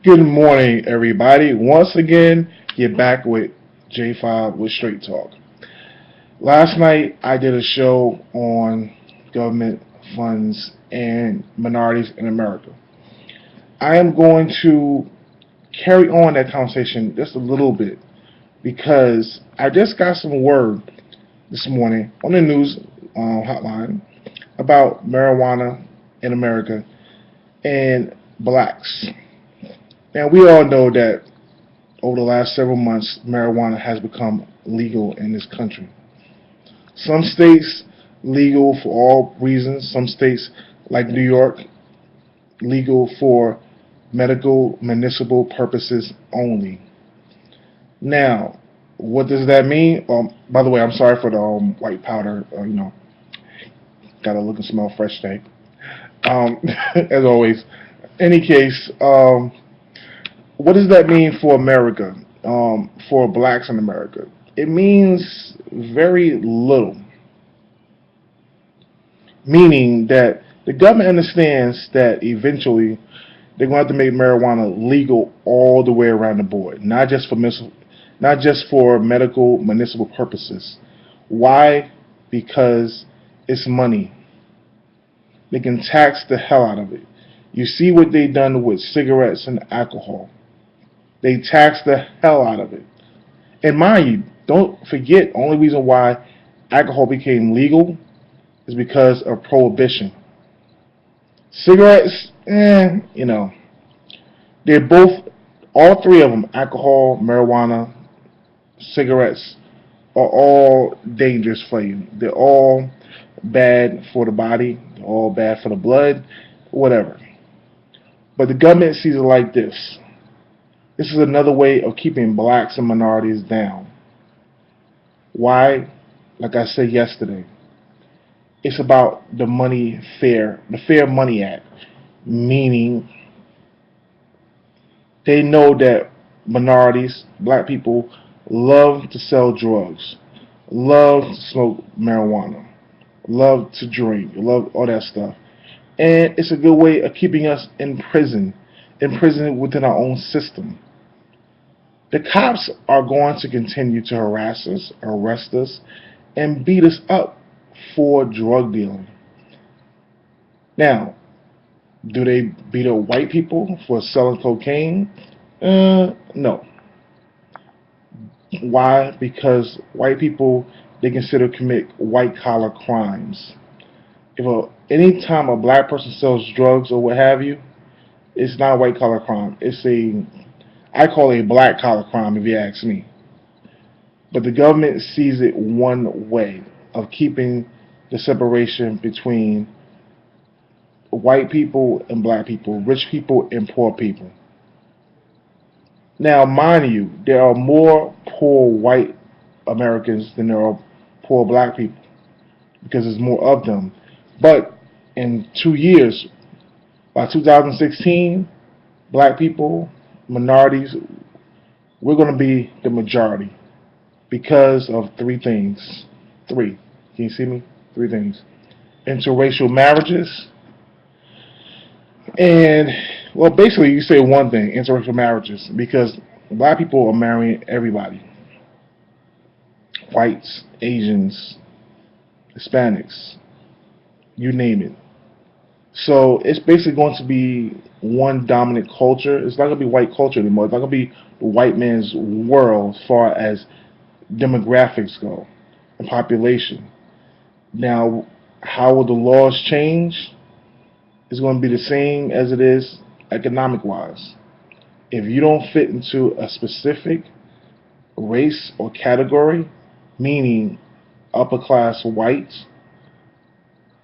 Good morning, everybody. Once again, you're back with J5 with Straight Talk. Last night, I did a show on government funds and minorities in America. I am going to carry on that conversation just a little bit because I just got some word this morning on the news hotline about marijuana in America and blacks. Now, we all know that over the last several months, marijuana has become legal in this country. Some states legal for all reasons. Some states, like New York, legal for medical, municipal purposes only. Now, what does that mean? By the way, I'm sorry for the white powder. Gotta look and smell fresh today. As always. Any case, what does that mean for America? For blacks in America? It means very little. Meaning that the government understands that eventually they're going to have to make marijuana legal all the way around the board, not just for medical municipal purposes. Why? Because it's money. They can tax the hell out of it. You see what they've done with cigarettes and alcohol. They tax the hell out of it. And mind you, don't forget, only reason why alcohol became legal is because of prohibition. Cigarettes, they're both, all three of them, alcohol, marijuana, cigarettes, are all dangerous for you. They're all bad for the body, they're all bad for the blood, whatever. But the government sees it like this. This is another way of keeping blacks and minorities down. Why? Like I said yesterday, it's about the Fair Money Act, meaning they know that minorities, black people, love to sell drugs, love to smoke marijuana, love to drink, love all that stuff. And it's a good way of keeping us imprisoned within our own system. The cops are going to continue to harass us, arrest us, and beat us up for drug dealing. Now, do they beat up white people for selling cocaine? No. Why? Because white people, they consider commit white collar crimes. Any time a black person sells drugs or what have you, it's not a white collar crime. I call it a black collar crime if you ask me. But the government sees it one way of keeping the separation between white people and black people, rich people and poor people. Now, mind you, there are more poor white Americans than there are poor black people because there's more of them. But in 2 years, by 2016, black people, minorities, we're going to be the majority because of three things. Three. Can you see me? Three things. Interracial marriages. And, well, basically, you say one thing, interracial marriages, because black people are marrying everybody. Whites, Asians, Hispanics, you name it. So it's basically going to be one dominant culture. It's not going to be white culture anymore. It's not going to be the white man's world as far as demographics go and population. Now, how will the laws change? It's going to be the same as it is economic-wise. If you don't fit into a specific race or category, meaning upper class whites,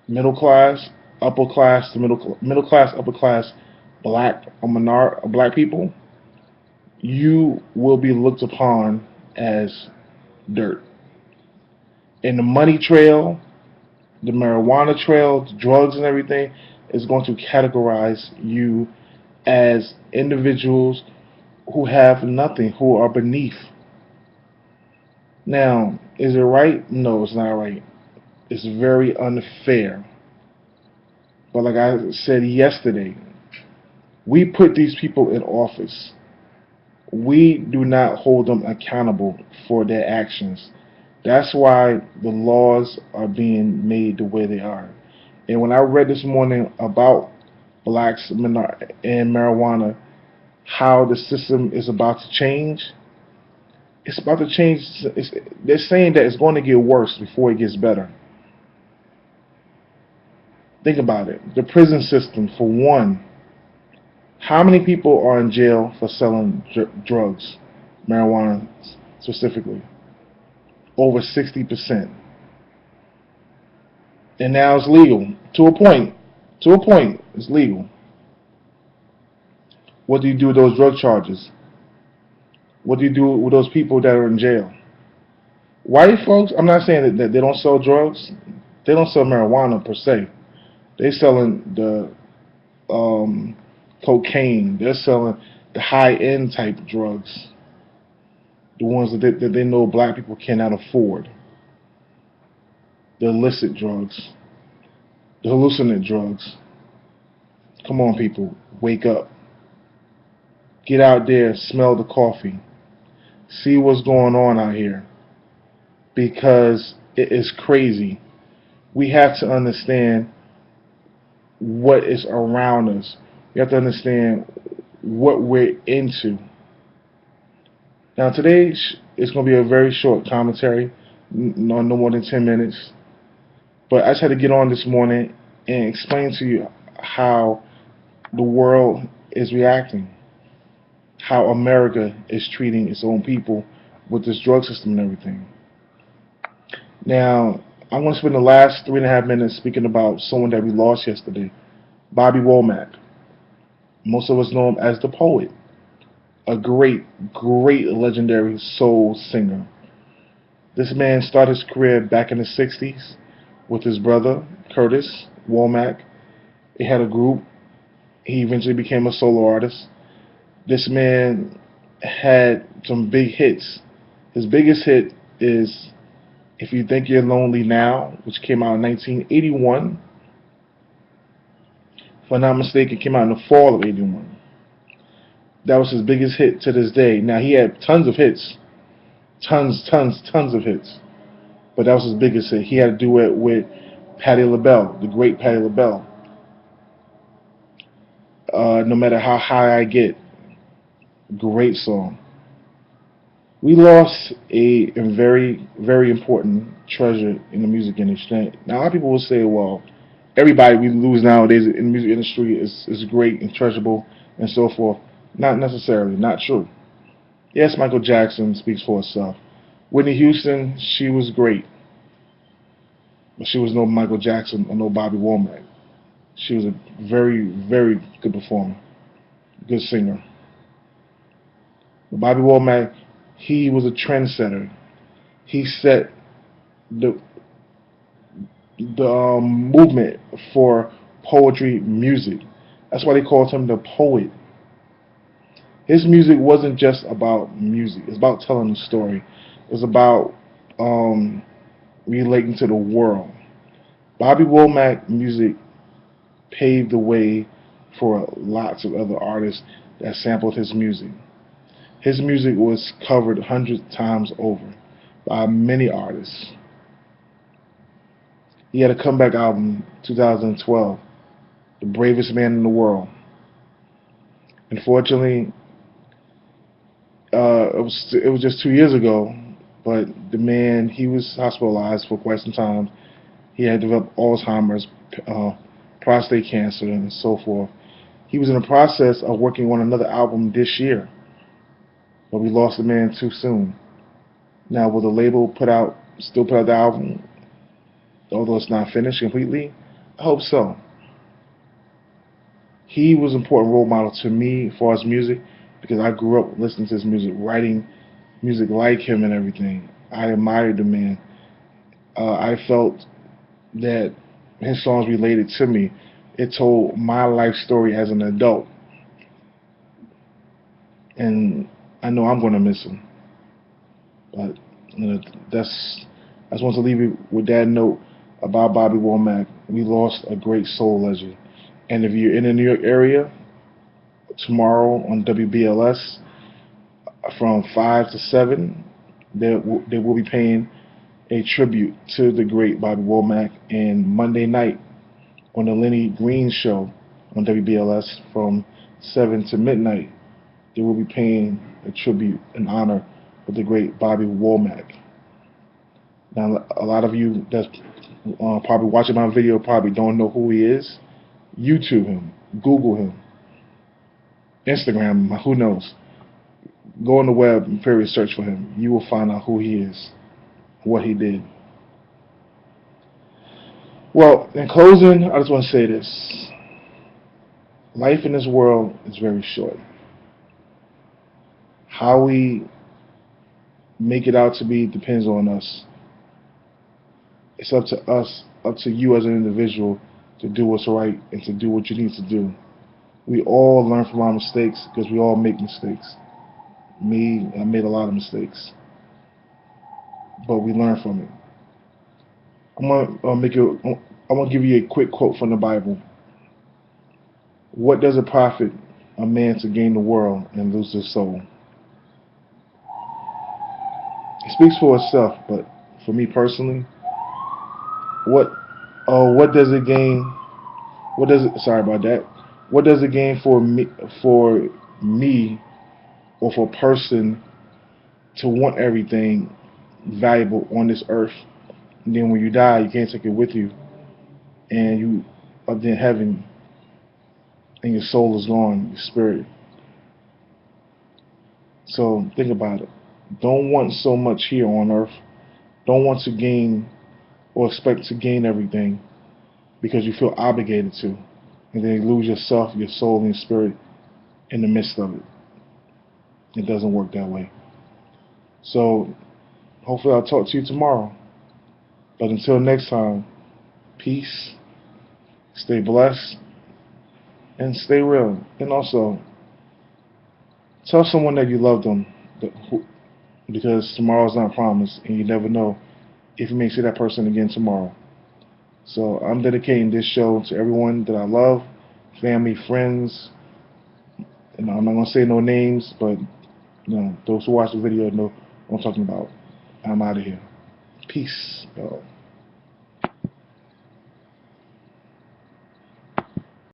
middle class, upper class to middle class, upper class black or black people, you will be looked upon as dirt. And the money trail, the marijuana trail, the drugs and everything is going to categorize you as individuals who have nothing, who are beneath. Now, is it right? No, it's not right. It's very unfair. But like I said yesterday, We put these people in office. We do not hold them accountable for their actions. That's why the laws are being made the way they are. And when I read this morning about blacks and marijuana, how the system is about to change, it's about to change. They're saying that it's going to get worse before it gets better. Think about it. The prison system, for one, how many people are in jail for selling drugs, marijuana specifically? Over 60%. And now it's legal to a point. To a point, it's legal. What do you do with those drug charges? What do you do with those people that are in jail? White folks, I'm not saying that they don't sell drugs. They don't sell marijuana per se. They're selling the cocaine. They're selling the high-end type drugs, the ones that they know black people cannot afford. The illicit drugs, the hallucinant drugs. Come on, people, wake up. Get out there, smell the coffee. See what's going on out here, because it is crazy. We have to understand what is around us. We have to understand what we're into. Now today is going to be a very short commentary, no more than 10 minutes. But I just had to get on this morning and explain to you how the world is reacting, how America is treating its own people with this drug system and everything. Now, I'm going to spend the last 3.5 minutes speaking about someone that we lost yesterday, Bobby Womack. Most of us know him as the poet, a great, great legendary soul singer. This man started his career back in the 60s with his brother, Curtis Womack. He had a group. He eventually became a solo artist. This man had some big hits. His biggest hit is If You Think You're Lonely Now, which came out in 1981. If I'm not mistaken, it came out in the fall of 81. That was his biggest hit to this day. Now, he had tons of hits. Tons of hits. But that was his biggest hit. He had a duet with Patti LaBelle, the great Patti LaBelle. No Matter How High I Get. Great song. We lost a very, very important treasure in the music industry. Now, a lot of people will say, well, everybody we lose nowadays in the music industry is great and treasurable and so forth. Not necessarily. Not true. Yes, Michael Jackson speaks for herself. Whitney Houston, she was great. But she was no Michael Jackson or no Bobby Womack. She was a very, very good performer. Good singer. But Bobby Womack, he was a trendsetter. He set the movement for poetry music. That's why they called him the poet. His music wasn't just about music. It's about telling a story. It's about relating to the world. Bobby Womack music paved the way for lots of other artists that sampled his music. His music was covered hundreds of times over by many artists. He had a comeback album, 2012, The Bravest Man in the World. Unfortunately, it was just 2 years ago, but the man, he was hospitalized for quite some time. He had developed Alzheimer's, prostate cancer, and so forth. He was in the process of working on another album this year, but we lost the man too soon. Now, will the label still put out the album, although it's not finished completely? I hope so. He was an important role model to me as far as music, because I grew up listening to his music, writing music like him and everything. I admired the man. I felt that his songs related to me. It told my life story as an adult. And I know I'm going to miss him. But I just want to leave you with that note about Bobby Womack. We lost a great soul legend. And if you're in the New York area, tomorrow on WBLS from 5 to 7. They will be paying a tribute to the great Bobby Womack. And Monday night on the Lenny Green Show on WBLS from 7 to midnight, they will be paying a tribute in honor of the great Bobby Womack. Now, a lot of you that's probably watching my video probably don't know who he is. YouTube him, Google him, Instagram him, who knows. Go on the web and period search for him. You will find out who he is, what he did. Well, in closing, I just want to say this. Life in this world is very short. How we make it out to be depends on us. It's up to us, up to you as an individual to do what's right and to do what you need to do. We all learn from our mistakes because we all make mistakes. Me, I made a lot of mistakes, but we learn from it. I'm gonna give you a quick quote from the Bible. What does it profit a man to gain the world and lose his soul? It speaks for itself, but for me personally, what does it gain? What does it? Sorry about that. What does it gain for me, or for a person to want everything valuable on this earth, and then when you die, you can't take it with you, and you up there in heaven, and your soul is gone, your spirit. So think about it. Don't want so much here on earth. Don't want to gain or expect to gain everything because you feel obligated to, and then you lose yourself, your soul, and your spirit in the midst of it. It doesn't work that way. So hopefully I'll talk to you tomorrow. But until next time, peace, stay blessed, and stay real. And also, tell someone that you love them, because tomorrow's not promised, and you never know if you may see that person again tomorrow. So I'm dedicating this show to everyone that I love, family, friends, and I'm not going to say no names, but those who watch the video know what I'm talking about. I'm out of here. Peace, y'all.